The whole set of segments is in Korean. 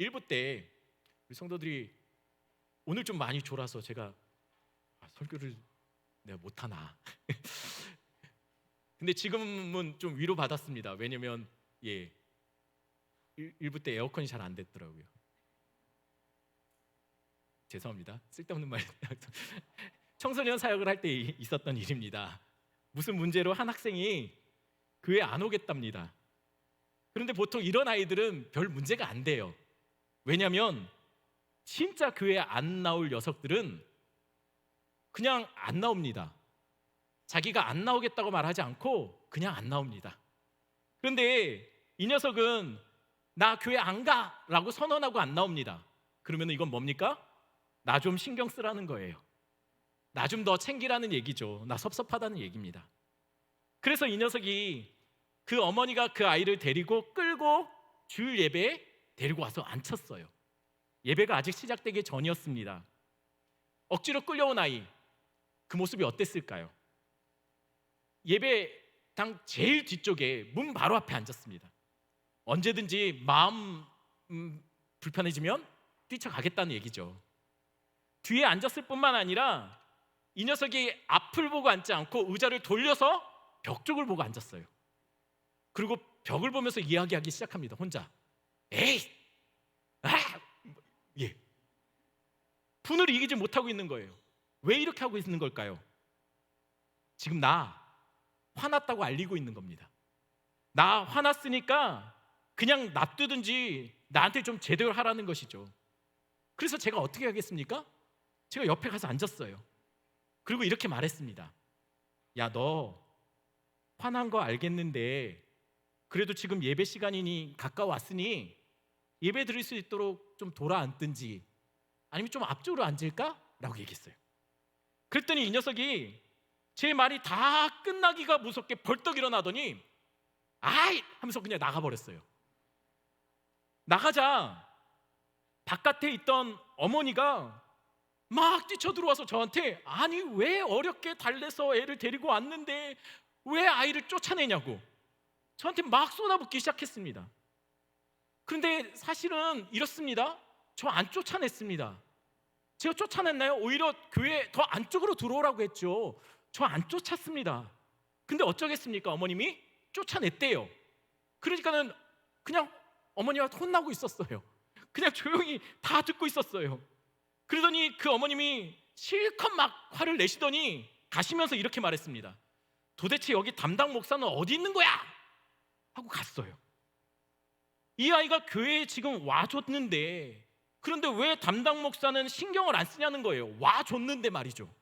일부 때 우리 성도들이 오늘 좀 많이 졸아서 제가 설교를 내가 못하나 근데 지금은 좀 위로 받았습니다. 왜냐면 일부 때 에어컨이 잘 안 됐더라고요. 죄송합니다. 쓸데없는 말. 청소년 사역을 할 때 있었던 일입니다. 무슨 문제로 한 학생이 교회 안 오겠답니다. 그런데 보통 이런 아이들은 별 문제가 안 돼요. 왜냐하면 진짜 교회에 안 나올 녀석들은 그냥 안 나옵니다. 자기가 안 나오겠다고 말하지 않고 그냥 안 나옵니다. 그런데 이 녀석은 나 교회 안 가라고 선언하고 안 나옵니다. 그러면 이건 뭡니까? 나 좀 신경 쓰라는 거예요. 나 좀 더 챙기라는 얘기죠. 나 섭섭하다는 얘기입니다. 그래서 이 녀석이 그 어머니가 그 아이를 데리고 끌고 주일 예배에 데리고 와서 앉혔어요. 예배가 아직 시작되기 전이었습니다. 억지로 끌려온 아이, 그 모습이 어땠을까요? 예배당 제일 뒤쪽에 문 바로 앞에 앉았습니다. 언제든지 마음 불편해지면 뛰쳐가겠다는 얘기죠. 뒤에 앉았을 뿐만 아니라 이 녀석이 앞을 보고 앉지 않고 의자를 돌려서 벽 쪽을 보고 앉았어요. 그리고 벽을 보면서 이야기하기 시작합니다. 혼자. 에이! 분을 이기지 못하고 있는 거예요. 왜 이렇게 하고 있는 걸까요? 지금 나 화났다고 알리고 있는 겁니다. 나 화났으니까 그냥 놔두든지 나한테 좀 제대로 하라는 것이죠. 그래서 제가 어떻게 하겠습니까? 제가 옆에 가서 앉았어요. 그리고 이렇게 말했습니다. 야, 너 화난 거 알겠는데 그래도 지금 예배 시간이니 가까웠으니 예배 드릴 수 있도록 좀 돌아 앉든지 아니면 좀 앞쪽으로 앉을까? 라고 얘기했어요. 그랬더니 이 녀석이 제 말이 다 끝나기가 무섭게 벌떡 일어나더니 아이! 하면서 그냥 나가버렸어요. 나가자 바깥에 있던 어머니가 막 뛰쳐들어와서 저한테 아니 왜 어렵게 달래서 애를 데리고 왔는데 왜 아이를 쫓아내냐고 저한테 막 쏟아붓기 시작했습니다. 그런데 사실은 이렇습니다. 저 안 쫓아냈습니다. 제가 쫓아냈나요? 오히려 교회 더 안쪽으로 들어오라고 했죠. 저 안 쫓았습니다. 근데 어쩌겠습니까? 어머님이 쫓아냈대요. 그러니까는 그냥 어머니가 혼나고 있었어요. 그냥 조용히 다 듣고 있었어요. 그러더니 그 어머님이 실컷 막 화를 내시더니 가시면서 이렇게 말했습니다. 도대체 여기 담당 목사는 어디 있는 거야? 하고 갔어요. 이 아이가 교회에 지금 와줬는데 그런데 왜 담당 목사는 신경을 안 쓰냐는 거예요. 와줬는데 말이죠.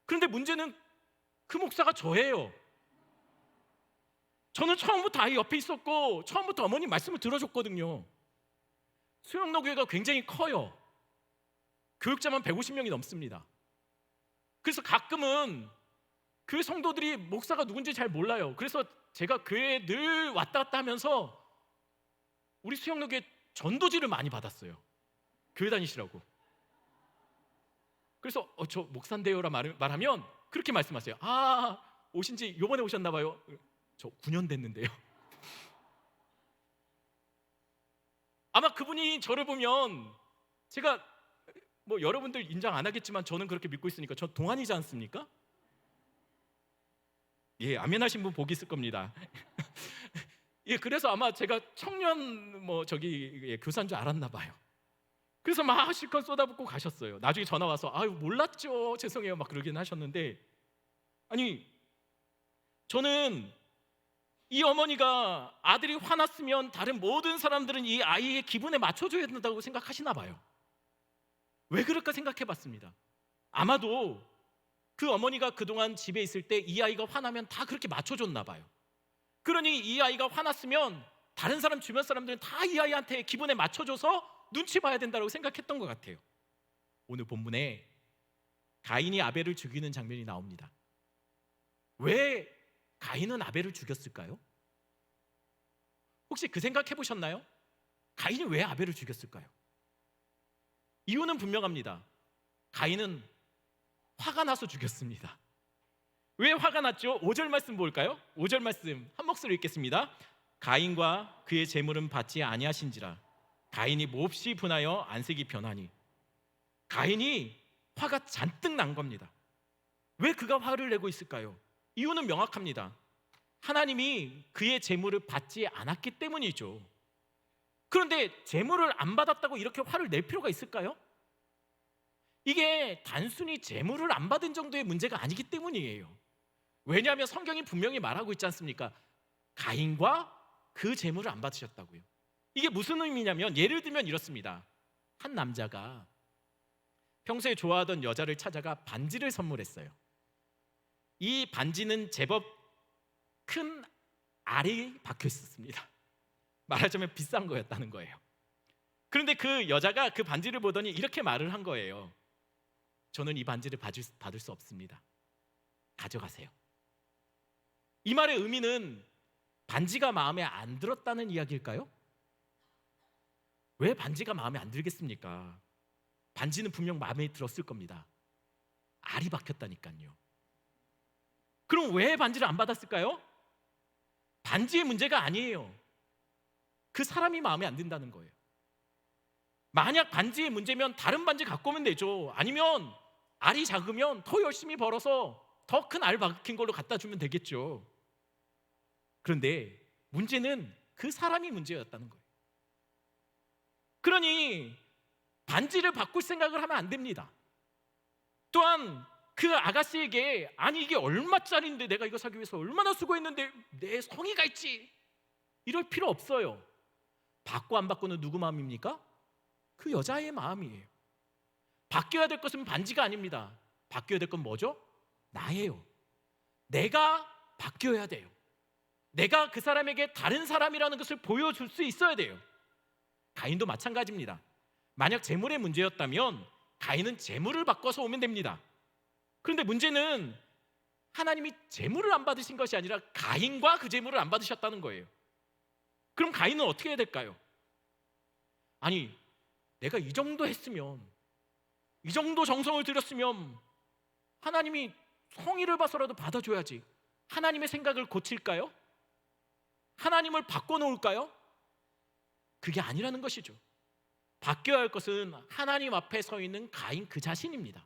그런데 문제는 그 목사가 저예요. 저는 처음부터 아이 옆에 있었고 처음부터 어머님 말씀을 들어줬거든요. 수영로교회가 굉장히 커요. 교육자만 150명이 넘습니다. 그래서 가끔은 교회 성도들이 목사가 누군지 잘 몰라요. 그래서 제가 교회에 늘 왔다 갔다 하면서 우리 수영로교회 전도지를 많이 받았어요. 교회 다니시라고. 그래서 저 목사인데요라 말하면 그렇게 말씀하세요. 아, 오신지 요번에 오셨나 봐요. 저 9년 됐는데요. 아마 그분이 저를 보면 제가 뭐 여러분들 인정 안 하겠지만 저는 그렇게 믿고 있으니까 저 동안이지 않습니까? 예, 아멘 하신 분 복이 있을 겁니다. 예, 그래서 아마 제가 청년 교사인 줄 알았나 봐요. 그래서 막 실컷 쏟아붓고 가셨어요. 나중에 전화 와서 아유 몰랐죠, 죄송해요 막 그러긴 하셨는데 아니 저는 이 어머니가 아들이 화났으면 다른 모든 사람들은 이 아이의 기분에 맞춰줘야 된다고 생각하시나 봐요. 왜 그럴까 생각해 봤습니다. 아마도 그 어머니가 그동안 집에 있을 때 이 아이가 화나면 다 그렇게 맞춰줬나 봐요. 그러니 이 아이가 화났으면 다른 사람 주변 사람들은 다 이 아이한테 기분에 맞춰줘서 눈치 봐야 된다고 생각했던 것 같아요. 오늘 본문에 가인이 아벨을 죽이는 장면이 나옵니다. 왜 가인은 아벨을 죽였을까요? 혹시 그 생각 해보셨나요? 가인이 왜 아벨을 죽였을까요? 이유는 분명합니다. 가인은 화가 나서 죽였습니다. 왜 화가 났죠? 5절 말씀 볼까요? 5절 말씀 한 목소리로 읽겠습니다. 가인과 그의 재물은 받지 아니하신지라 가인이 몹시 분하여 안색이 변하니, 가인이 화가 잔뜩 난 겁니다. 왜 그가 화를 내고 있을까요? 이유는 명확합니다. 하나님이 그의 재물을 받지 않았기 때문이죠. 그런데 재물을 안 받았다고 이렇게 화를 낼 필요가 있을까요? 이게 단순히 재물을 안 받은 정도의 문제가 아니기 때문이에요. 왜냐하면 성경이 분명히 말하고 있지 않습니까? 가인과 그 재물을 안 받으셨다고요. 이게 무슨 의미냐면, 예를 들면 이렇습니다. 한 남자가 평소에 좋아하던 여자를 찾아가 반지를 선물했어요. 이 반지는 제법 큰 알이 박혀 있었습니다. 말하자면 비싼 거였다는 거예요. 그런데 그 여자가 그 반지를 보더니 이렇게 말을 한 거예요. 저는 이 반지를 받을 수 없습니다. 가져가세요. 이 말의 의미는 반지가 마음에 안 들었다는 이야기일까요? 왜 반지가 마음에 안 들겠습니까? 반지는 분명 마음에 들었을 겁니다. 알이 박혔다니까요. 그럼 왜 반지를 안 받았을까요? 반지의 문제가 아니에요. 그 사람이 마음에 안 든다는 거예요. 만약 반지의 문제면 다른 반지 갖고 오면 되죠. 아니면 알이 작으면 더 열심히 벌어서 더 큰 알 박힌 걸로 갖다 주면 되겠죠. 그런데 문제는 그 사람이 문제였다는 거예요. 그러니 반지를 바꿀 생각을 하면 안 됩니다. 또한 그 아가씨에게, 아니 이게 얼마짜리인데 내가 이거 사기 위해서 얼마나 수고했는데 내 성의가 있지, 이럴 필요 없어요. 받고 안 받고는 누구 마음입니까? 그 여자의 마음이에요. 바뀌어야 될 것은 반지가 아닙니다. 바뀌어야 될 건 뭐죠? 나예요. 내가 바뀌어야 돼요. 내가 그 사람에게 다른 사람이라는 것을 보여줄 수 있어야 돼요. 가인도 마찬가지입니다. 만약 재물의 문제였다면 가인은 재물을 바꿔서 오면 됩니다. 그런데 문제는 하나님이 재물을 안 받으신 것이 아니라 가인과 그 재물을 안 받으셨다는 거예요. 그럼 가인은 어떻게 해야 될까요? 아니, 내가 이 정도 했으면, 이 정도 정성을 들였으면 하나님이 성의를 봐서라도 받아줘야지. 하나님의 생각을 고칠까요? 하나님을 바꿔놓을까요? 그게 아니라는 것이죠. 바뀌어야 할 것은 하나님 앞에 서 있는 가인 그 자신입니다.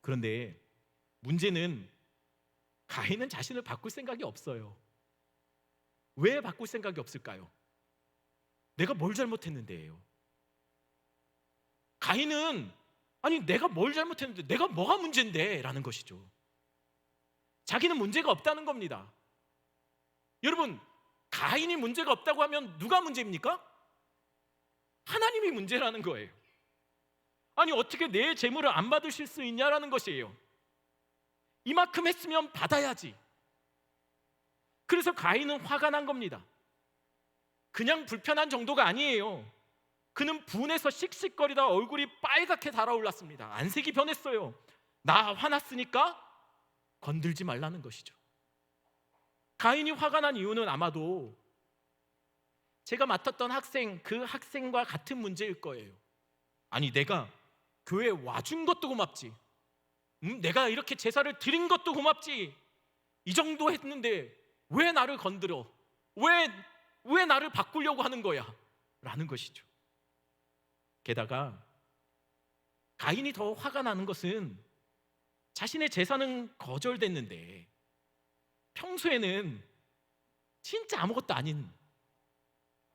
그런데 문제는 가인은 자신을 바꿀 생각이 없어요. 왜 바꿀 생각이 없을까요? 내가 뭘 잘못했는데요? 가인은 아니 내가 뭘 잘못했는데, 내가 뭐가 문제인데 라는 것이죠. 자기는 문제가 없다는 겁니다. 여러분, 가인이 문제가 없다고 하면 누가 문제입니까? 하나님이 문제라는 거예요. 아니 어떻게 내 재물을 안 받으실 수 있냐라는 것이에요. 이만큼 했으면 받아야지. 그래서 가인은 화가 난 겁니다. 그냥 불편한 정도가 아니에요. 그는 분해서 씩씩거리다 얼굴이 빨갛게 달아올랐습니다. 안색이 변했어요. 나 화났으니까 건들지 말라는 것이죠. 가인이 화가 난 이유는 아마도 제가 맡았던 학생, 그 학생과 같은 문제일 거예요. 아니 내가 교회에 와준 것도 고맙지, 내가 이렇게 제사를 드린 것도 고맙지, 이 정도 했는데 왜 나를 건드려? 왜 나를 바꾸려고 하는 거야? 라는 것이죠. 게다가 가인이 더 화가 나는 것은 자신의 제사는 거절됐는데 평소에는 진짜 아무것도 아닌,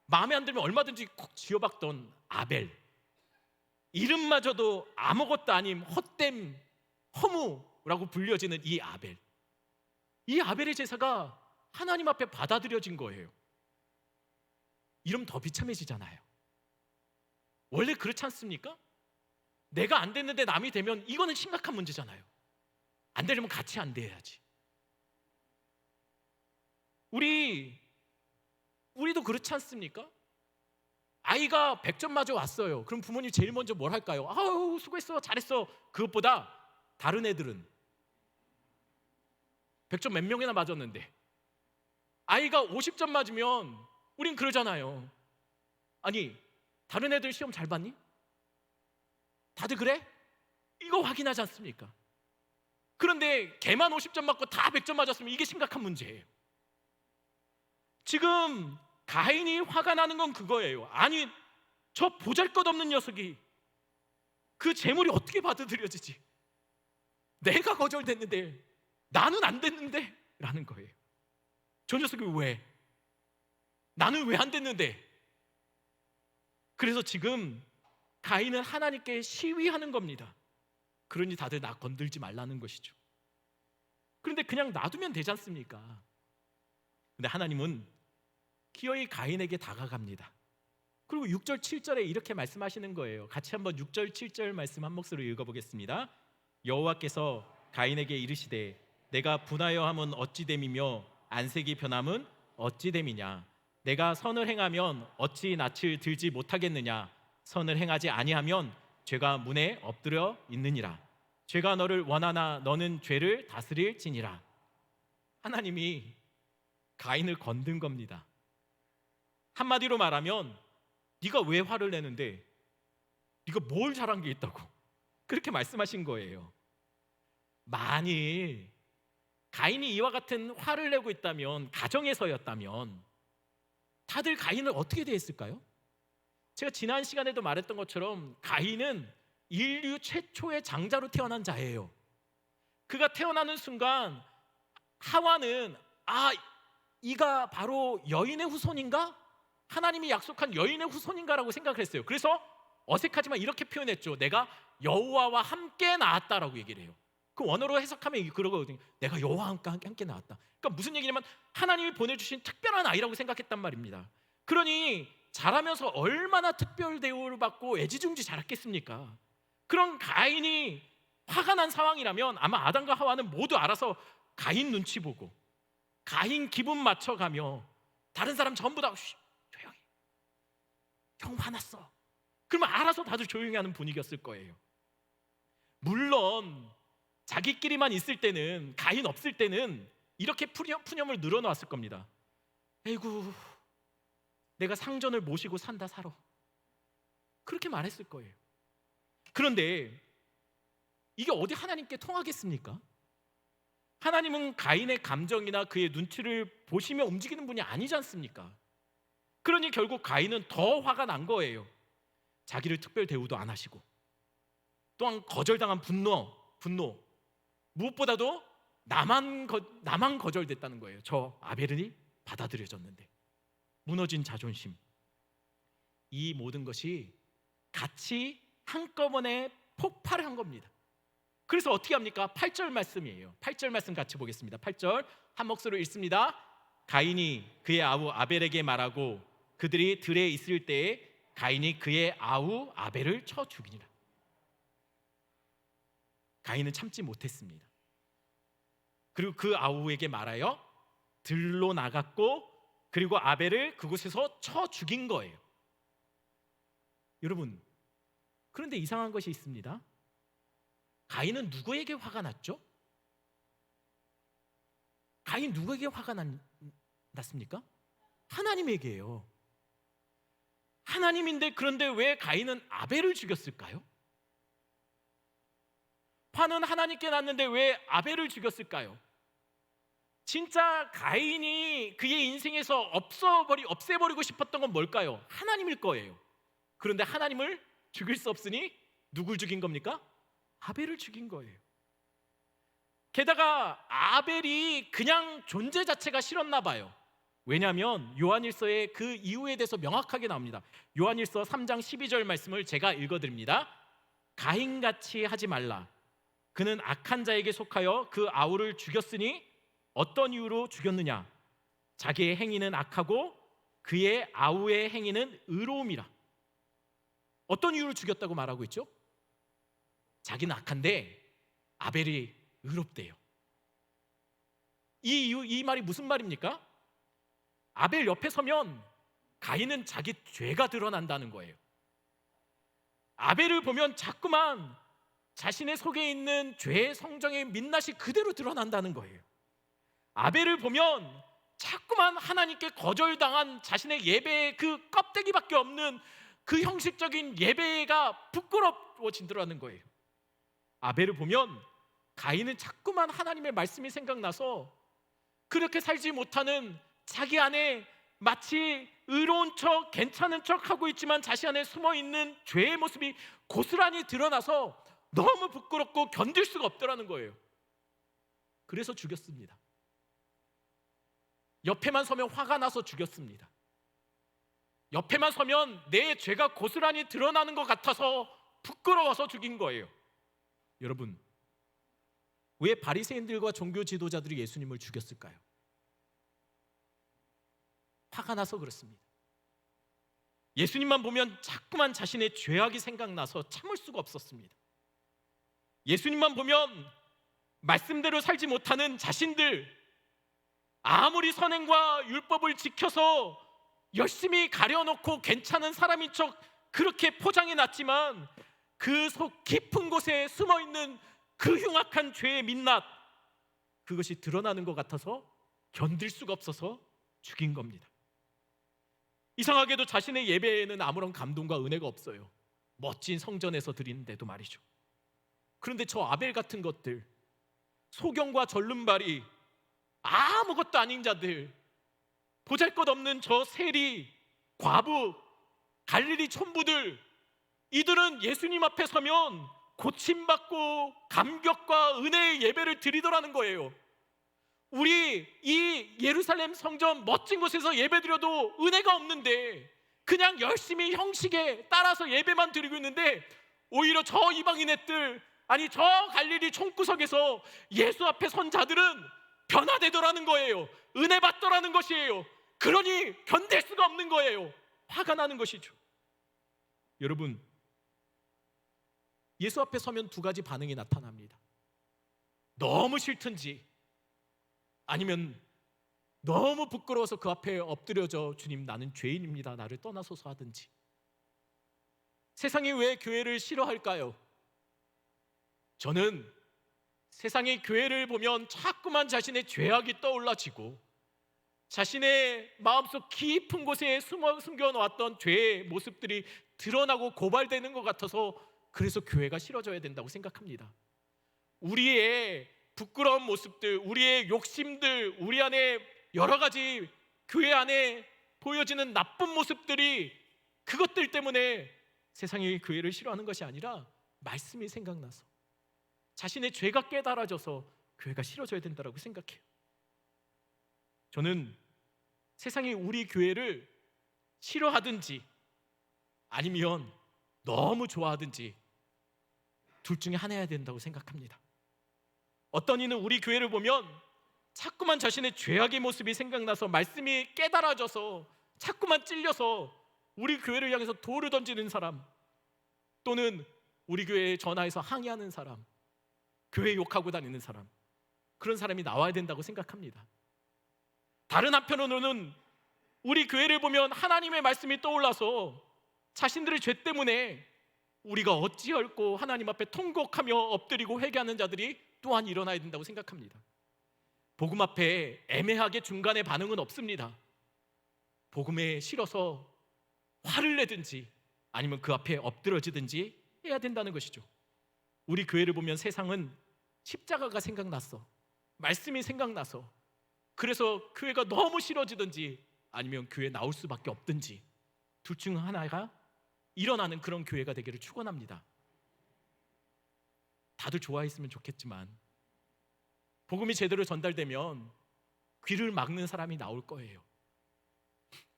마음에 안 들면 얼마든지 콕 쥐어박던 아벨, 이름마저도 아무것도 아님 헛됨, 허무라고 불려지는 이 아벨, 이 아벨의 제사가 하나님 앞에 받아들여진 거예요. 이러면 더 비참해지잖아요. 원래 그렇지 않습니까? 내가 안 됐는데 남이 되면 이거는 심각한 문제잖아요. 안 되려면 같이 안 돼야지. 우리도 그렇지 않습니까? 아이가 100점 맞아 왔어요. 그럼 부모님 제일 먼저 뭘 할까요? 아우 수고했어, 잘했어. 그것보다 다른 애들은 100점 몇 명이나 맞았는데, 아이가 50점 맞으면 우린 그러잖아요. 아니 다른 애들 시험 잘 봤니? 다들 그래? 이거 확인하지 않습니까? 그런데 걔만 50점 맞고 다 100점 맞았으면 이게 심각한 문제예요. 지금 가인이 화가 나는 건 그거예요. 아니 저 보잘것없는 녀석이 그 재물이 어떻게 받아들여지지? 내가 거절됐는데 나는 안 됐는데 라는 거예요. 저 녀석이 왜? 나는 왜 안 됐는데? 그래서 지금 가인은 하나님께 시위하는 겁니다. 그러니 다들 나 건들지 말라는 것이죠. 그런데 그냥 놔두면 되지 않습니까? 근데 하나님은 기어이 가인에게 다가갑니다. 그리고 6절 7절에 이렇게 말씀하시는 거예요. 같이 한번 6절 7절 말씀 한 목소리로 읽어보겠습니다. 여호와께서 가인에게 이르시되 내가 분하여 함은 어찌 됨이며 안색이 변함은 어찌 됨이냐. 내가 선을 행하면 어찌 낯을 들지 못하겠느냐. 선을 행하지 아니하면 죄가 문에 엎드려 있느니라. 죄가 너를 원하나 너는 죄를 다스릴지니라. 하나님이 가인을 건든 겁니다. 한마디로 말하면 네가 왜 화를 내는데? 네가 뭘 잘한 게 있다고? 그렇게 말씀하신 거예요. 만일 가인이 이와 같은 화를 내고 있다면, 가정에서였다면 다들 가인을 어떻게 대했을까요? 제가 지난 시간에도 말했던 것처럼 가인은 인류 최초의 장자로 태어난 자예요. 그가 태어나는 순간 하와는 이가 바로 여인의 후손인가? 하나님이 약속한 여인의 후손인가라고 생각을 했어요. 그래서 어색하지만 이렇게 표현했죠. 내가 여호와와 함께 낳았다라고 얘기를 해요. 그 원어로 해석하면 그러거든요. 내가 여호와와 함께 낳았다. 그러니까 무슨 얘기냐면 하나님이 보내주신 특별한 아이라고 생각했단 말입니다. 그러니 자라면서 얼마나 특별 대우를 받고 애지중지 자랐겠습니까? 그런 가인이 화가 난 상황이라면 아마 아담과 하와는 모두 알아서 가인 눈치 보고 가인 기분 맞춰가며 다른 사람 전부 다 조용히, 형 화났어. 그러면 알아서 다들 조용히 하는 분위기였을 거예요. 물론 자기끼리만 있을 때는, 가인 없을 때는 이렇게 푸념을 늘어놓았을 겁니다. 에이구, 내가 상전을 모시고 산다 살아. 그렇게 말했을 거예요. 그런데 이게 어디 하나님께 통하겠습니까? 하나님은 가인의 감정이나 그의 눈치를 보시며 움직이는 분이 아니지 않습니까? 그러니 결국 가인은 더 화가 난 거예요. 자기를 특별 대우도 안 하시고, 또한 거절당한 분노, 무엇보다도 나만 거절됐다는 거예요. 저 아벨이 받아들여졌는데. 무너진 자존심, 이 모든 것이 같이 한꺼번에 폭발을 한 겁니다. 그래서 어떻게 합니까? 8절 말씀이에요. 8절 말씀 같이 보겠습니다. 8절 한 목소리로 읽습니다. 가인이 그의 아우 아벨에게 말하고 그들이 들에 있을 때에 가인이 그의 아우 아벨을 쳐 죽이니라. 가인은 참지 못했습니다. 그리고 그 아우에게 말하여 들로 나갔고 그리고 아벨을 그곳에서 쳐 죽인 거예요. 여러분, 그런데 이상한 것이 있습니다. 가인은 누구에게 화가 났죠? 가인 누구에게 화가 났습니까? 하나님에게요. 하나님인데 그런데 왜 가인은 아벨을 죽였을까요? 화는 하나님께 났는데 왜 아벨을 죽였을까요? 진짜 가인이 그의 인생에서 없애버리고 싶었던 건 뭘까요? 하나님일 거예요. 그런데 하나님을 죽일 수 없으니 누굴 죽인 겁니까? 아벨을 죽인 거예요. 게다가 아벨이 그냥 존재 자체가 싫었나 봐요. 왜냐하면 요한일서에 그 이유에 대해서 명확하게 나옵니다. 요한일서 3장 12절 말씀을 제가 읽어드립니다. 가인같이 하지 말라. 그는 악한 자에게 속하여 그 아우를 죽였으니 어떤 이유로 죽였느냐? 자기의 행위는 악하고 그의 아우의 행위는 의로움이라. 어떤 이유로 죽였다고 말하고 있죠? 자기는 악한데 아벨이 의롭대요. 이 말이 무슨 말입니까? 아벨 옆에 서면 가인은 자기 죄가 드러난다는 거예요. 아벨을 보면 자꾸만 자신의 속에 있는 죄의 성정의 민낯이 그대로 드러난다는 거예요. 아벨을 보면 자꾸만 하나님께 거절당한 자신의 예배의 그 껍데기밖에 없는 그 형식적인 예배가 부끄러워진다는 거예요. 아벨을 보면 가인은 자꾸만 하나님의 말씀이 생각나서 그렇게 살지 못하는 자기 안에 마치 의로운 척, 괜찮은 척 하고 있지만 자신 안에 숨어있는 죄의 모습이 고스란히 드러나서 너무 부끄럽고 견딜 수가 없더라는 거예요. 그래서 죽였습니다. 옆에만 서면 화가 나서 죽였습니다. 옆에만 서면 내 죄가 고스란히 드러나는 것 같아서 부끄러워서 죽인 거예요. 여러분, 왜 바리새인들과 종교 지도자들이 예수님을 죽였을까요? 화가 나서 그렇습니다. 예수님만 보면 자꾸만 자신의 죄악이 생각나서 참을 수가 없었습니다. 예수님만 보면 말씀대로 살지 못하는 자신들, 아무리 선행과 율법을 지켜서 열심히 가려놓고 괜찮은 사람인 척 그렇게 포장해 놨지만 그 속 깊은 곳에 숨어있는 그 흉악한 죄의 민낯, 그것이 드러나는 것 같아서 견딜 수가 없어서 죽인 겁니다. 이상하게도 자신의 예배에는 아무런 감동과 은혜가 없어요. 멋진 성전에서 드리는데도 말이죠. 그런데 저 아벨 같은 것들, 소경과 절름발이, 아무것도 아닌 자들, 보잘것없는 저 세리, 과부, 갈릴리 촌부들, 이들은 예수님 앞에 서면 고침받고 감격과 은혜의 예배를 드리더라는 거예요. 우리 이 예루살렘 성전 멋진 곳에서 예배드려도 은혜가 없는데 그냥 열심히 형식에 따라서 예배만 드리고 있는데 오히려 저 이방인 애들, 아니 저 갈릴리 총구석에서 예수 앞에 선 자들은 변화되더라는 거예요. 은혜 받더라는 것이에요. 그러니 견딜 수가 없는 거예요. 화가 나는 것이죠. 여러분, 예수 앞에 서면 두 가지 반응이 나타납니다. 너무 싫든지 아니면 너무 부끄러워서 그 앞에 엎드려져 주님 나는 죄인입니다, 나를 떠나소서 하든지. 세상이 왜 교회를 싫어할까요? 저는 세상의 교회를 보면 자꾸만 자신의 죄악이 떠올라지고 자신의 마음속 깊은 곳에 숨겨놓았던 죄의 모습들이 드러나고 고발되는 것 같아서 그래서 교회가 싫어져야 된다고 생각합니다. 우리의 부끄러운 모습들, 우리의 욕심들, 우리 안에 여러 가지 교회 안에 보여지는 나쁜 모습들이 그것들 때문에 세상이 교회를 싫어하는 것이 아니라 말씀이 생각나서 자신의 죄가 깨달아져서 교회가 싫어져야 된다고 생각해요. 저는 세상이 우리 교회를 싫어하든지 아니면 너무 좋아하든지 둘 중에 하나여야 된다고 생각합니다. 어떤 이는 우리 교회를 보면 자꾸만 자신의 죄악의 모습이 생각나서 말씀이 깨달아져서 자꾸만 찔려서 우리 교회를 향해서 돌을 던지는 사람, 또는 우리 교회에 전화해서 항의하는 사람, 교회 욕하고 다니는 사람, 그런 사람이 나와야 된다고 생각합니다. 다른 한편으로는 우리 교회를 보면 하나님의 말씀이 떠올라서 자신들의 죄 때문에 우리가 어찌할꼬 하나님 앞에 통곡하며 엎드리고 회개하는 자들이 또한 일어나야 된다고 생각합니다. 복음 앞에 애매하게 중간에 반응은 없습니다. 복음에 싫어서 화를 내든지 아니면 그 앞에 엎드러지든지 해야 된다는 것이죠. 우리 교회를 보면 세상은 십자가가 생각났어, 말씀이 생각나서 그래서 교회가 너무 싫어지든지 아니면 교회 나올 수밖에 없든지 둘 중 하나가 일어나는 그런 교회가 되기를 축원합니다. 다들 좋아했으면 좋겠지만 복음이 제대로 전달되면 귀를 막는 사람이 나올 거예요.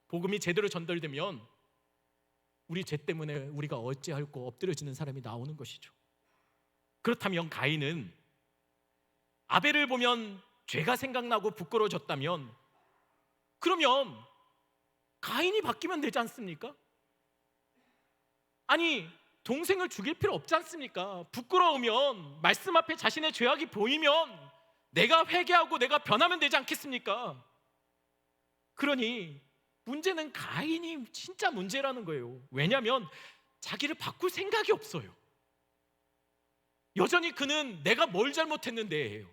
복음이 제대로 전달되면 우리 죄 때문에 우리가 어찌할꼬 엎드려지는 사람이 나오는 것이죠. 그렇다면 가인은 아벨을 보면 죄가 생각나고 부끄러워졌다면 그러면 가인이 바뀌면 되지 않습니까? 아니, 동생을 죽일 필요 없지 않습니까? 부끄러우면 말씀 앞에 자신의 죄악이 보이면 내가 회개하고 내가 변하면 되지 않겠습니까? 그러니 문제는 가인이 진짜 문제라는 거예요. 왜냐하면 자기를 바꿀 생각이 없어요. 여전히 그는 내가 뭘 잘못했는데예요.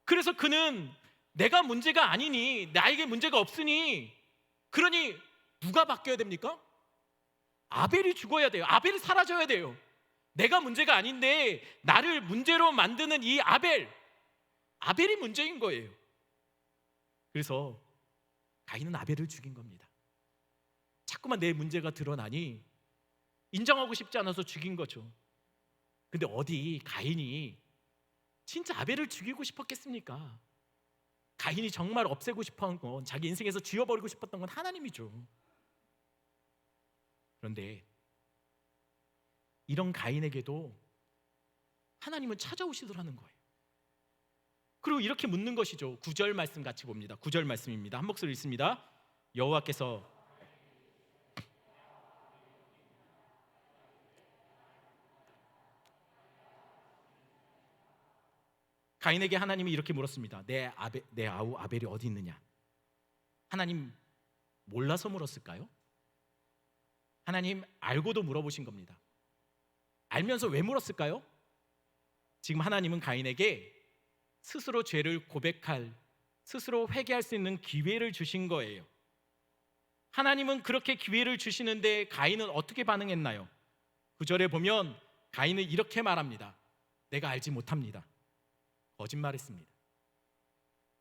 그래서 그는 내가 문제가 아니니, 나에게 문제가 없으니, 그러니 누가 바뀌어야 됩니까? 아벨이 죽어야 돼요. 아벨이 사라져야 돼요. 내가 문제가 아닌데 나를 문제로 만드는 이 아벨이 문제인 거예요. 그래서 가인은 아벨을 죽인 겁니다. 자꾸만 내 문제가 드러나니 인정하고 싶지 않아서 죽인 거죠. 근데 어디 가인이 진짜 아벨을 죽이고 싶었겠습니까? 가인이 정말 없애고 싶어한 건, 자기 인생에서 지워버리고 싶었던 건 하나님이죠. 그런데 이런 가인에게도 하나님은 찾아오시더라는 거예요. 그리고 이렇게 묻는 것이죠. 9절 말씀 같이 봅니다. 9절 말씀입니다. 한 목소리 읽습니다. 여호와께서 가인에게 하나님이 이렇게 물었습니다. 내 아우 아벨이 어디 있느냐? 하나님 몰라서 물었을까요? 하나님 알고도 물어보신 겁니다. 알면서 왜 물었을까요? 지금 하나님은 가인에게 스스로 죄를 고백할, 스스로 회개할 수 있는 기회를 주신 거예요. 하나님은 그렇게 기회를 주시는데 가인은 어떻게 반응했나요? 9절에 보면 가인은 이렇게 말합니다. 내가 알지 못합니다. 거짓말했습니다.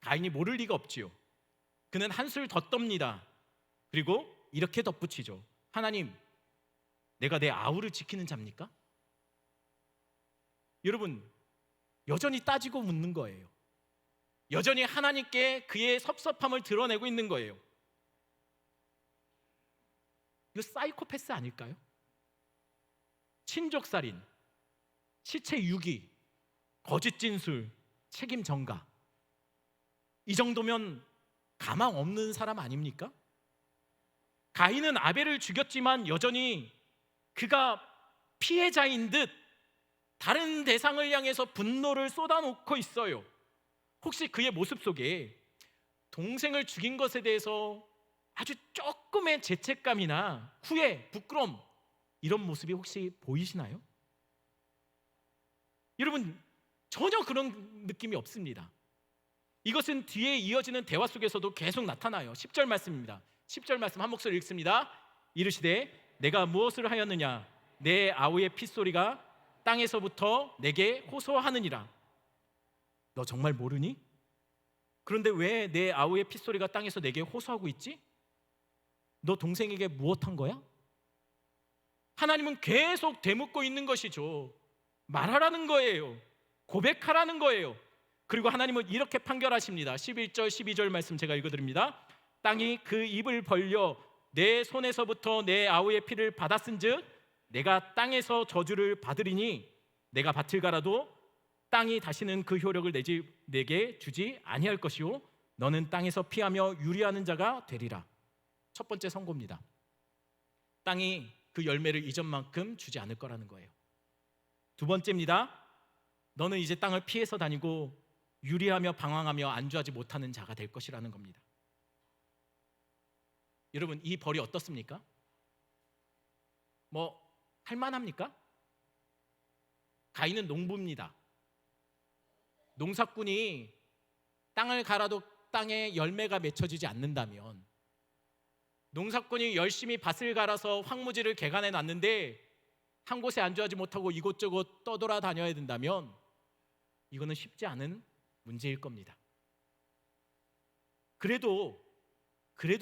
가인이 모를 리가 없지요. 그는 한술 더 떱니다. 그리고 이렇게 덧붙이죠. 하나님, 내가 내 아우를 지키는 자입니까? 여러분, 여전히 따지고 묻는 거예요. 여전히 하나님께 그의 섭섭함을 드러내고 있는 거예요. 이거 사이코패스 아닐까요? 친족살인, 시체 유기, 거짓 진술, 책임 전가, 이 정도면 가망 없는 사람 아닙니까? 가인은 아벨을 죽였지만 여전히 그가 피해자인 듯 다른 대상을 향해서 분노를 쏟아놓고 있어요. 혹시 그의 모습 속에 동생을 죽인 것에 대해서 아주 조금의 죄책감이나 후회, 부끄러움, 이런 모습이 혹시 보이시나요? 여러분, 전혀 그런 느낌이 없습니다. 이것은 뒤에 이어지는 대화 속에서도 계속 나타나요. 10절 말씀입니다. 10절 말씀 한 목소리 읽습니다. 이르시되 내가 무엇을 하였느냐? 내 아우의 핏소리가 땅에서부터 내게 호소하느니라. 너 정말 모르니? 그런데 왜 내 아우의 핏소리가 땅에서 내게 호소하고 있지? 너 동생에게 무엇한 거야? 하나님은 계속 되묻고 있는 것이죠. 말하라는 거예요. 고백하라는 거예요. 그리고 하나님은 이렇게 판결하십니다. 11절 12절 말씀 제가 읽어드립니다. 땅이 그 입을 벌려 내 손에서부터 내 아우의 피를 받았은즉 내가 땅에서 저주를 받으리니 내가 밭을 갈아도 땅이 다시는 그 효력을 내게 주지 아니할 것이요 너는 땅에서 피하며 유리하는 자가 되리라. 첫 번째 선고입니다. 땅이 그 열매를 이전만큼 주지 않을 거라는 거예요. 두 번째입니다. 너는 이제 땅을 피해서 다니고 유리하며 방황하며 안주하지 못하는 자가 될 것이라는 겁니다. 여러분, 이 벌이 어떻습니까? 할만합니까? 가인은 농부입니다. 농사꾼이 땅을 갈아도 땅에 열매가 맺혀지지 않는다면, 농사꾼이 열심히 밭을 갈아서 황무지를 개간해 놨는데 한 곳에 안주하지 못하고 이곳저곳 떠돌아다녀야 된다면 이거는 쉽지 않은 문제일 겁니다. 그래도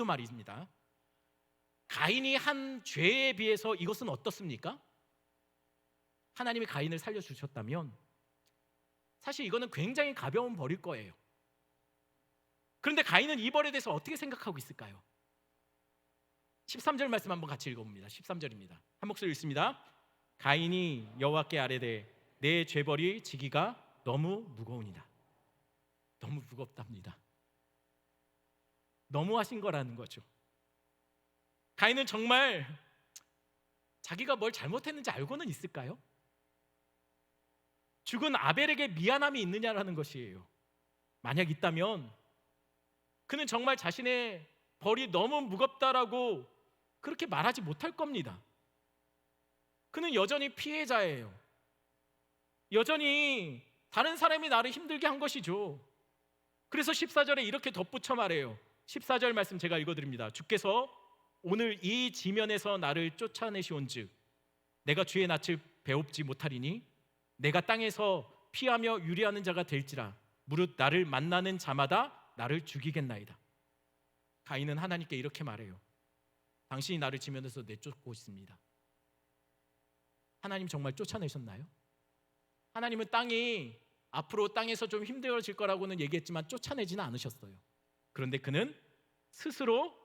말입니다. 가인이 한 죄에 비해서 이것은 어떻습니까? 하나님이 가인을 살려주셨다면 사실 이거는 굉장히 가벼운 벌일 거예요. 그런데 가인은 이 벌에 대해서 어떻게 생각하고 있을까요? 13절 말씀 한번 같이 읽어봅니다. 13절입니다. 한 목소리 읽습니다. 가인이 여호와께 아뢰되 내 죄벌이 지기가 너무 무거우니라. 너무 무겁답니다. 너무하신 거라는 거죠. 가인은 정말 자기가 뭘 잘못했는지 알고는 있을까요? 죽은 아벨에게 미안함이 있느냐라는 것이에요. 만약 있다면 그는 정말 자신의 벌이 너무 무겁다라고 그렇게 말하지 못할 겁니다. 그는 여전히 피해자예요. 여전히 다른 사람이 나를 힘들게 한 것이죠. 그래서 14절에 이렇게 덧붙여 말해요. 14절 말씀 제가 읽어드립니다. 주께서 오늘 이 지면에서 나를 쫓아내시온즉 내가 주의 낯을 배웁지 못하리니 내가 땅에서 피하며 유리하는 자가 될지라 무릇 나를 만나는 자마다 나를 죽이겠나이다. 가인은 하나님께 이렇게 말해요. 당신이 나를 지면에서 내쫓고 있습니다. 하나님 정말 쫓아내셨나요? 하나님은 땅이 앞으로 땅에서 좀 힘들어질 거라고는 얘기했지만 쫓아내지는 않으셨어요. 그런데 그는 스스로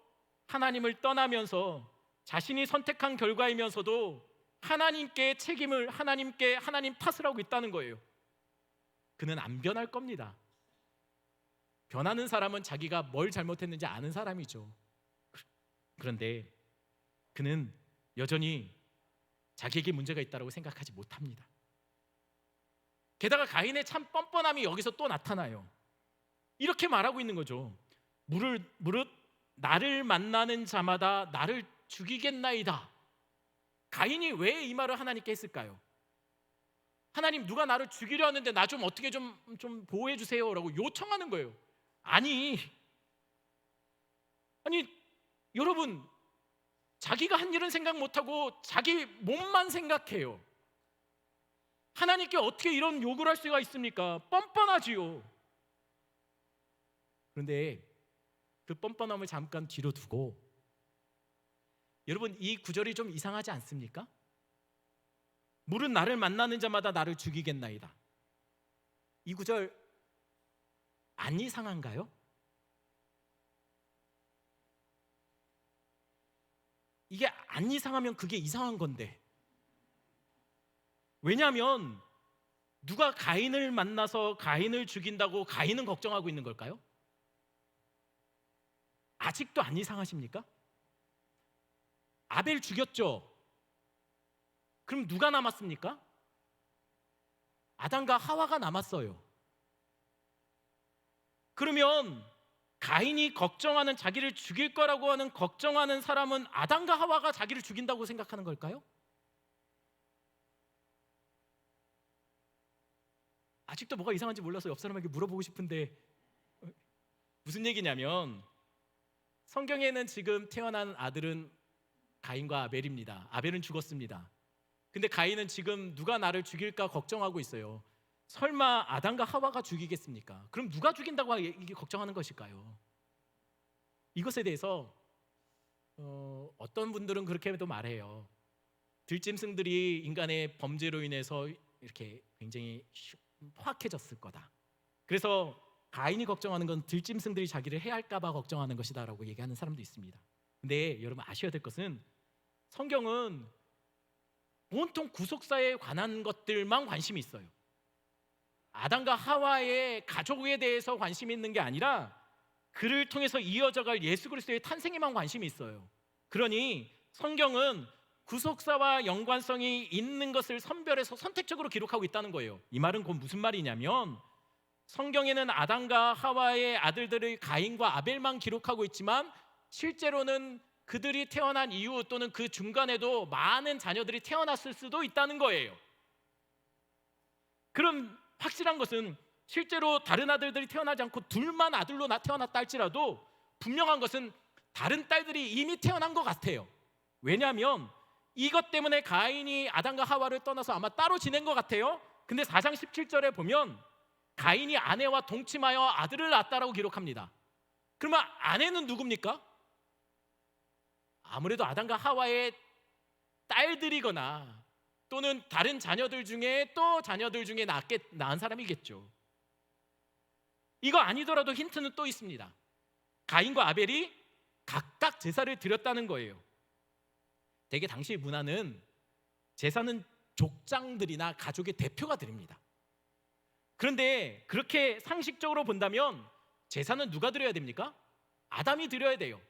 하나님을 떠나면서 자신이 선택한 결과이면서도 하나님께 책임을, 하나님 탓을 하고 있다는 거예요. 그는 안 변할 겁니다. 변하는 사람은 자기가 뭘 잘못했는지 아는 사람이죠. 그런데 그는 여전히 자기에게 문제가 있다고 생각하지 못합니다. 게다가 가인의 참 뻔뻔함이 여기서 또 나타나요. 이렇게 말하고 있는 거죠. 무릇 나를 만나는 자마다 나를 죽이겠나이다. 가인이 왜 이 말을 하나님께 했을까요? 하나님, 누가 나를 죽이려 하는데 나 좀 어떻게 좀 보호해 주세요 라고 요청하는 거예요. 아니 여러분, 자기가 한 일은 생각 못하고 자기 몸만 생각해요. 하나님께 어떻게 이런 요구를 할 수가 있습니까? 뻔뻔하지요. 그런데 그 뻔뻔함을 잠깐 뒤로 두고, 여러분, 이 구절이 좀 이상하지 않습니까? 무릇 나를 만나는 자마다 나를 죽이겠나이다. 이 구절 안 이상한가요? 이게 안 이상하면 그게 이상한 건데, 왜냐하면 누가 가인을 만나서 가인을 죽인다고 가인은 걱정하고 있는 걸까요? 아직도 안 이상하십니까? 아벨 죽였죠? 그럼 누가 남았습니까? 아담과 하와가 남았어요. 그러면 가인이 걱정하는, 자기를 죽일 거라고 하는 걱정하는 사람은 아담과 하와가 자기를 죽인다고 생각하는 걸까요? 아직도 뭐가 이상한지 몰라서 옆 사람에게 물어보고 싶은데, 무슨 얘기냐면 성경에는 지금 태어난 아들은 가인과 아벨입니다. 아벨은 죽었습니다. 근데 가인은 지금 누가 나를 죽일까 걱정하고 있어요. 설마 아담과 하와가 죽이겠습니까? 그럼 누가 죽인다고 이게 걱정하는 것일까요? 이것에 대해서 어떤 분들은 그렇게도 말해요. 들짐승들이 인간의 범죄로 인해서 이렇게 굉장히 포악해졌을 거다. 그래서 가인이 걱정하는 건 들짐승들이 자기를 해할까 봐 걱정하는 것이다라고 얘기하는 사람도 있습니다. 근데 여러분, 아셔야 될 것은 성경은 온통 구속사에 관한 것들만 관심이 있어요. 아담과 하와의 가족에 대해서 관심이 있는 게 아니라 그를 통해서 이어져갈 예수 그리스도의 탄생에만 관심이 있어요. 그러니 성경은 구속사와 연관성이 있는 것을 선별해서 선택적으로 기록하고 있다는 거예요. 이 말은 곧 무슨 말이냐면, 성경에는 아담과 하와의 아들들의 가인과 아벨만 기록하고 있지만 실제로는 그들이 태어난 이후 또는 그 중간에도 많은 자녀들이 태어났을 수도 있다는 거예요. 그럼 확실한 것은 실제로 다른 아들들이 태어나지 않고 둘만 아들로 태어났다 할지라도 분명한 것은 다른 딸들이 이미 태어난 것 같아요. 왜냐하면 이것 때문에 가인이 아담과 하와를 떠나서 아마 따로 지낸 것 같아요. 근데 4장 17절에 보면 가인이 아내와 동침하여 아들을 낳았다라고 기록합니다. 그러면 아내는 누굽니까? 아무래도 아담과 하와의 딸들이거나 또는 다른 자녀들 중에 또 자녀들 중에 낳은 사람이겠죠. 이거 아니더라도 힌트는 또 있습니다. 가인과 아벨이 각각 제사를 드렸다는 거예요. 대개 당시 문화는 제사는 족장들이나 가족의 대표가 드립니다. 그런데 그렇게 상식적으로 본다면 제사는 누가 드려야 됩니까? 아담이 드려야 돼요.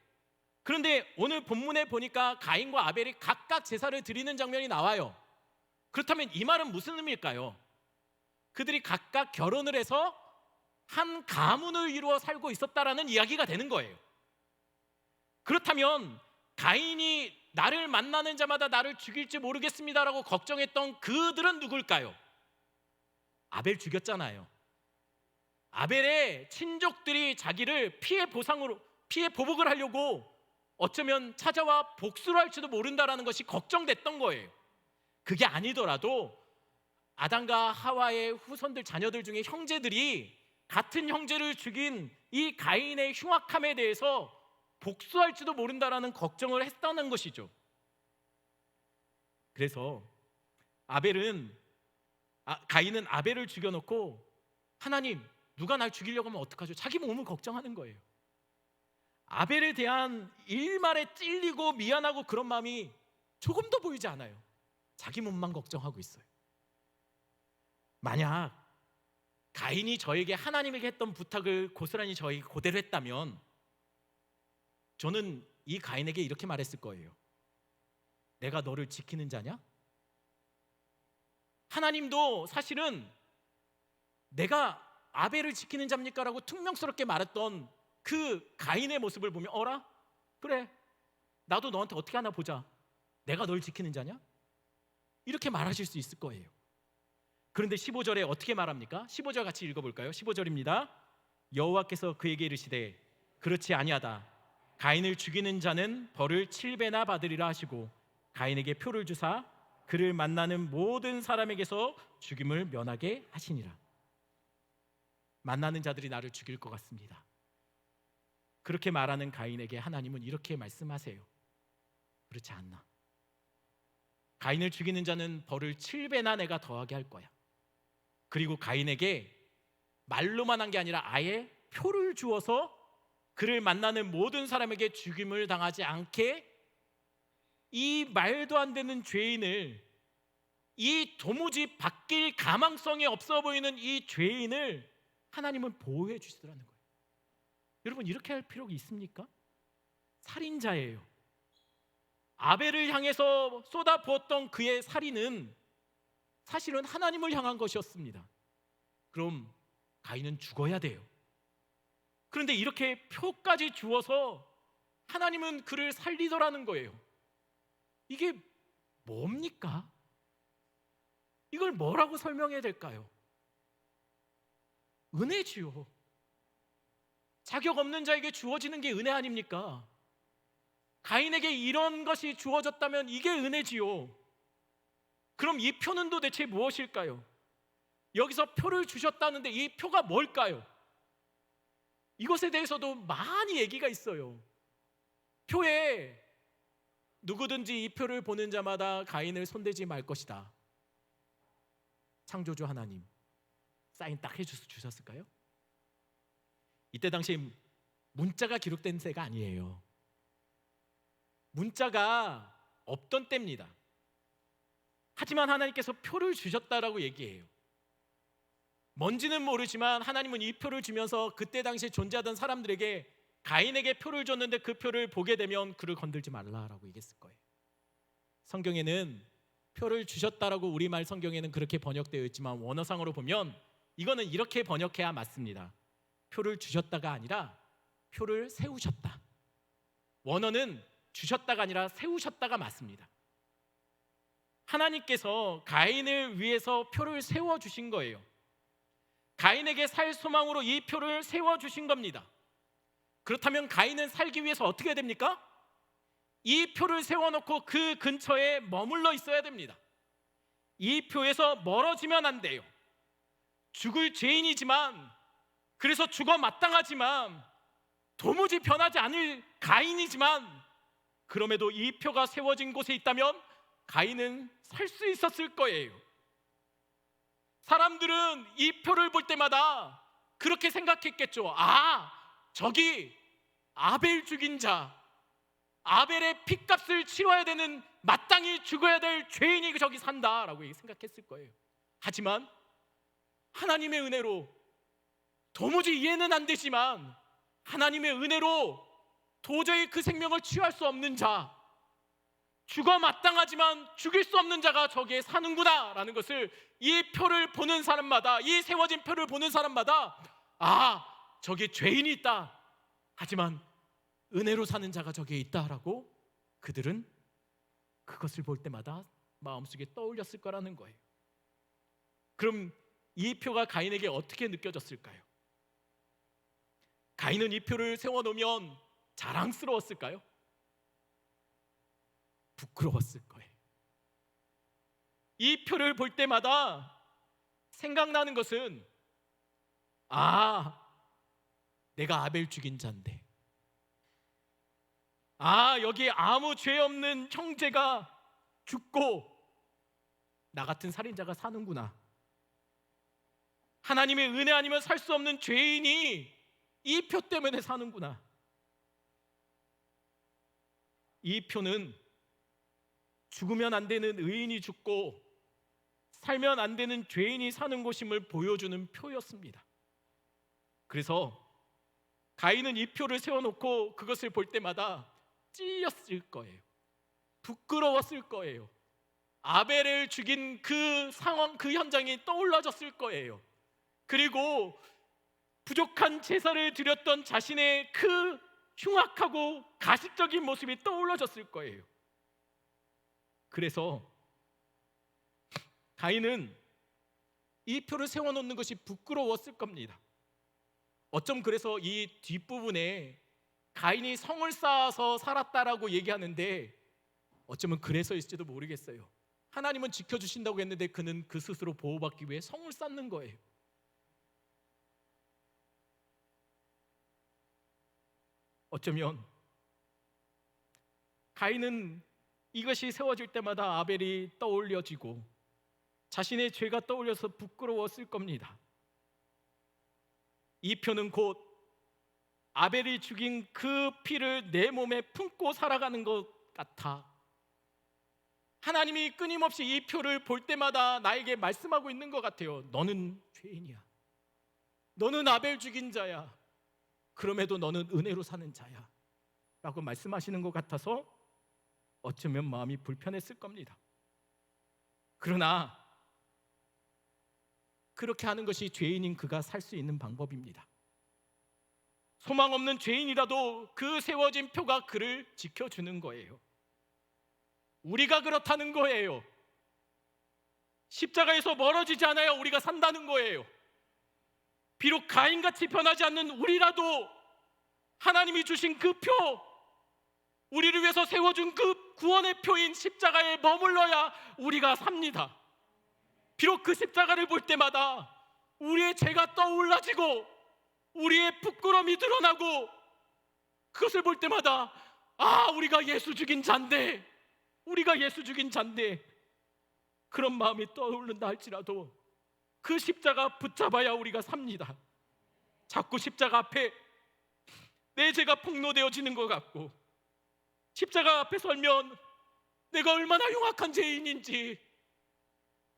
그런데 오늘 본문에 보니까 가인과 아벨이 각각 제사를 드리는 장면이 나와요. 그렇다면 이 말은 무슨 의미일까요? 그들이 각각 결혼을 해서 한 가문을 이루어 살고 있었다라는 이야기가 되는 거예요. 그렇다면 가인이 나를 만나는 자마다 나를 죽일지 모르겠습니다라고 걱정했던 그들은 누굴까요? 아벨 죽였잖아요. 아벨의 친족들이 자기를 피해 보복을 하려고 어쩌면 찾아와 복수를 할지도 모른다라는 것이 걱정됐던 거예요. 그게 아니더라도 아담과 하와의 후손들, 자녀들 중에 형제들이 같은 형제를 죽인 이 가인의 흉악함에 대해서 복수할지도 모른다라는 걱정을 했다는 것이죠. 그래서 가인은 아벨을 죽여놓고 하나님, 누가 날 죽이려고 하면 어떡하죠? 자기 몸을 걱정하는 거예요. 아벨에 대한 일말에 찔리고 미안하고 그런 마음이 조금도 보이지 않아요. 자기 몸만 걱정하고 있어요. 만약 가인이 저에게 하나님에게 했던 부탁을 고스란히 저에게 그대로 했다면 저는 이 가인에게 이렇게 말했을 거예요. 내가 너를 지키는 자냐? 하나님도 사실은 내가 아벨을 지키는 자입니까? 라고 퉁명스럽게 말했던 그 가인의 모습을 보면 어라? 그래, 나도 너한테 어떻게 하나 보자. 내가 널 지키는 자냐? 이렇게 말하실 수 있을 거예요. 그런데 15절에 어떻게 말합니까? 15절 같이 읽어볼까요? 15절입니다. 여호와께서 그에게 이르시되 그렇지 아니하다. 가인을 죽이는 자는 벌을 7배나 받으리라 하시고 가인에게 표를 주사 그를 만나는 모든 사람에게서 죽임을 면하게 하시니라. 만나는 자들이 나를 죽일 것 같습니다. 그렇게 말하는 가인에게 하나님은 이렇게 말씀하세요. 그렇지 않나. 가인을 죽이는 자는 벌을 7배나 내가 더하게 할 거야. 그리고 가인에게 말로만 한 게 아니라 아예 표를 주어서 그를 만나는 모든 사람에게 죽임을 당하지 않게 이 말도 안 되는 죄인을, 이 도무지 바뀔 가망성이 없어 보이는 이 죄인을 하나님은 보호해 주시더라는 거예요. 여러분, 이렇게 할 필요가 있습니까? 살인자예요. 아벨을 향해서 쏟아부었던 그의 살인은 사실은 하나님을 향한 것이었습니다. 그럼 가인은 죽어야 돼요. 그런데 이렇게 표까지 주어서 하나님은 그를 살리더라는 거예요. 이게 뭡니까? 이걸 뭐라고 설명해야 될까요? 은혜지요. 자격 없는 자에게 주어지는 게 은혜 아닙니까? 가인에게 이런 것이 주어졌다면 이게 은혜지요. 그럼 이 표는 도대체 무엇일까요? 여기서 표를 주셨다는데 이 표가 뭘까요? 이것에 대해서도 많이 얘기가 있어요. 표에 누구든지 이 표를 보는 자마다 가인을 손대지 말 것이다. 창조주 하나님 사인 딱 해주셨을까요? 이때 당시 문자가 기록된 때가 아니에요. 문자가 없던 때입니다. 하지만 하나님께서 표를 주셨다라고 얘기해요. 뭔지는 모르지만 하나님은 이 표를 주면서 그때 당시에 존재하던 사람들에게 가인에게 표를 줬는데 그 표를 보게 되면 그를 건들지 말라라고 얘기했을 거예요. 성경에는 표를 주셨다라고 우리말 성경에는 그렇게 번역되어 있지만 원어상으로 보면 이거는 이렇게 번역해야 맞습니다. 표를 주셨다가 아니라 표를 세우셨다. 원어는 주셨다가 아니라 세우셨다가 맞습니다. 하나님께서 가인을 위해서 표를 세워주신 거예요. 가인에게 살 소망으로 이 표를 세워주신 겁니다. 그렇다면 가인은 살기 위해서 어떻게 해야 됩니까? 이 표를 세워놓고 그 근처에 머물러 있어야 됩니다. 이 표에서 멀어지면 안 돼요. 죽을 죄인이지만, 그래서 죽어 마땅하지만, 도무지 변하지 않을 가인이지만, 그럼에도 이 표가 세워진 곳에 있다면 가인은 살 수 있었을 거예요. 사람들은 이 표를 볼 때마다 그렇게 생각했겠죠. 아, 저기 아벨 죽인 자, 아벨의 핏값을 치러야 되는, 마땅히 죽어야 될 죄인이 저기 산다라고 생각했을 거예요. 하지만 하나님의 은혜로, 도무지 이해는 안 되지만 하나님의 은혜로 도저히 그 생명을 취할 수 없는 자, 죽어 마땅하지만 죽일 수 없는 자가 저기에 사는구나 라는 것을 이 표를 보는 사람마다, 이 세워진 표를 보는 사람마다, 아, 저기에 죄인이 있다, 하지만 은혜로 사는 자가 저기에 있다라고 그들은 그것을 볼 때마다 마음속에 떠올렸을 거라는 거예요. 그럼 이 표가 가인에게 어떻게 느껴졌을까요? 가인은 이 표를 세워놓으면 자랑스러웠을까요? 부끄러웠을 거예요. 이 표를 볼 때마다 생각나는 것은, 아, 내가 아벨 죽인 자인데, 여기 아무 죄 없는 형제가 죽고 나 같은 살인자가 사는구나. 하나님의 은혜 아니면 살 수 없는 죄인이 이 표 때문에 사는구나. 이 표는 죽으면 안 되는 의인이 죽고 살면 안 되는 죄인이 사는 곳임을 보여주는 표였습니다. 그래서 가인은 이 표를 세워놓고 그것을 볼 때마다 찔렸을 거예요. 부끄러웠을 거예요. 아벨을 죽인 그 상황, 그 현장이 떠올라졌을 거예요. 그리고 부족한 제사를 드렸던 자신의 그 흉악하고 가식적인 모습이 떠올라졌을 거예요. 그래서 가인은 이 표를 세워놓는 것이 부끄러웠을 겁니다. 어쩜 그래서 이 뒷부분에 가인이 성을 쌓아서 살았다라고 얘기하는데 어쩌면 그래서일지도 모르겠어요. 하나님은 지켜주신다고 했는데 그는 그 스스로 보호받기 위해 성을 쌓는 거예요. 어쩌면 가인은 이것이 세워질 때마다 아벨이 떠올려지고 자신의 죄가 떠올려서 부끄러웠을 겁니다. 이 표는 곧 아벨이 죽인 그 피를 내 몸에 품고 살아가는 것 같아. 하나님이 끊임없이 이 표를 볼 때마다 나에게 말씀하고 있는 것 같아요. 너는 죄인이야. 너는 아벨 죽인 자야. 그럼에도 너는 은혜로 사는 자야 라고 말씀하시는 것 같아서 어쩌면 마음이 불편했을 겁니다. 그러나 그렇게 하는 것이 죄인인 그가 살 수 있는 방법입니다. 소망 없는 죄인이라도 그 세워진 표가 그를 지켜주는 거예요. 우리가 그렇다는 거예요. 십자가에서 멀어지지 않아야 우리가 산다는 거예요. 비록 가인같이 변하지 않는 우리라도 하나님이 주신 그 표, 우리를 위해서 세워준 그 구원의 표인 십자가에 머물러야 우리가 삽니다. 비록 그 십자가를 볼 때마다 우리의 죄가 떠올라지고 우리의 부끄러움이 드러나고 그것을 볼 때마다 우리가 예수 죽인 잔데, 우리가 예수 죽인 잔데 그런 마음이 떠오른다 할지라도 그 십자가 붙잡아야 우리가 삽니다. 자꾸 십자가 앞에 내 죄가 폭로되어지는 것 같고 십자가 앞에 설면 내가 얼마나 흉악한 죄인인지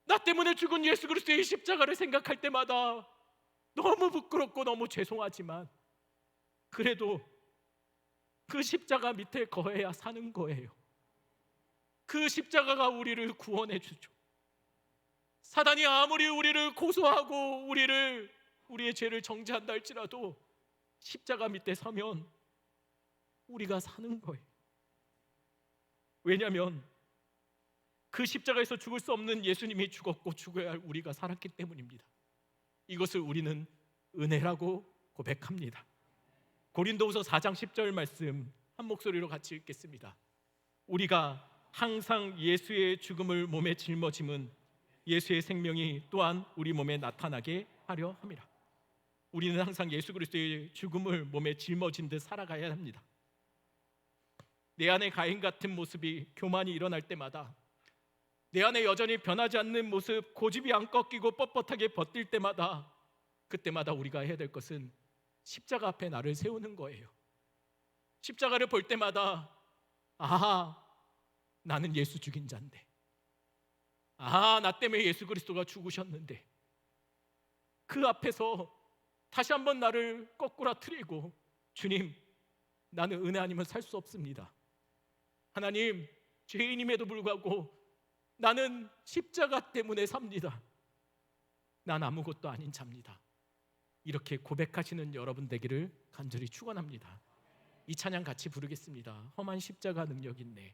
나 때문에 죽은 예수 그리스도의 십자가를 생각할 때마다 너무 부끄럽고 너무 죄송하지만 그래도 그 십자가 밑에 거해야 사는 거예요. 그 십자가가 우리를 구원해 주죠. 사단이 아무리 우리를 고소하고 우리의 죄를 정죄한다 할지라도 십자가 밑에 서면 우리가 사는 거예요. 왜냐하면 그 십자가에서 죽을 수 없는 예수님이 죽었고 죽어야 할 우리가 살았기 때문입니다. 이것을 우리는 은혜라고 고백합니다. 고린도후서 4장 10절 말씀 한 목소리로 같이 읽겠습니다. 우리가 항상 예수의 죽음을 몸에 짊어짐은 예수의 생명이 또한 우리 몸에 나타나게 하려 함이라. 우리는 항상 예수 그리스도의 죽음을 몸에 짊어진 듯 살아가야 합니다. 내 안에 가인 같은 모습이 교만이 일어날 때마다, 내 안에 여전히 변하지 않는 모습, 고집이 안 꺾이고 뻣뻣하게 버틸 때마다, 그때마다 우리가 해야 될 것은 십자가 앞에 나를 세우는 거예요. 십자가를 볼 때마다 나는 예수 죽인 자인데, 나 때문에 예수 그리스도가 죽으셨는데, 그 앞에서 다시 한번 나를 거꾸라뜨리고, 주님, 나는 은혜 아니면 살 수 없습니다. 하나님, 죄인임에도 불구하고 나는 십자가 때문에 삽니다. 난 아무것도 아닌 자입니다. 이렇게 고백하시는 여러분 되기를 간절히 축원합니다. 이 찬양 같이 부르겠습니다. 험한 십자가 능력 있네.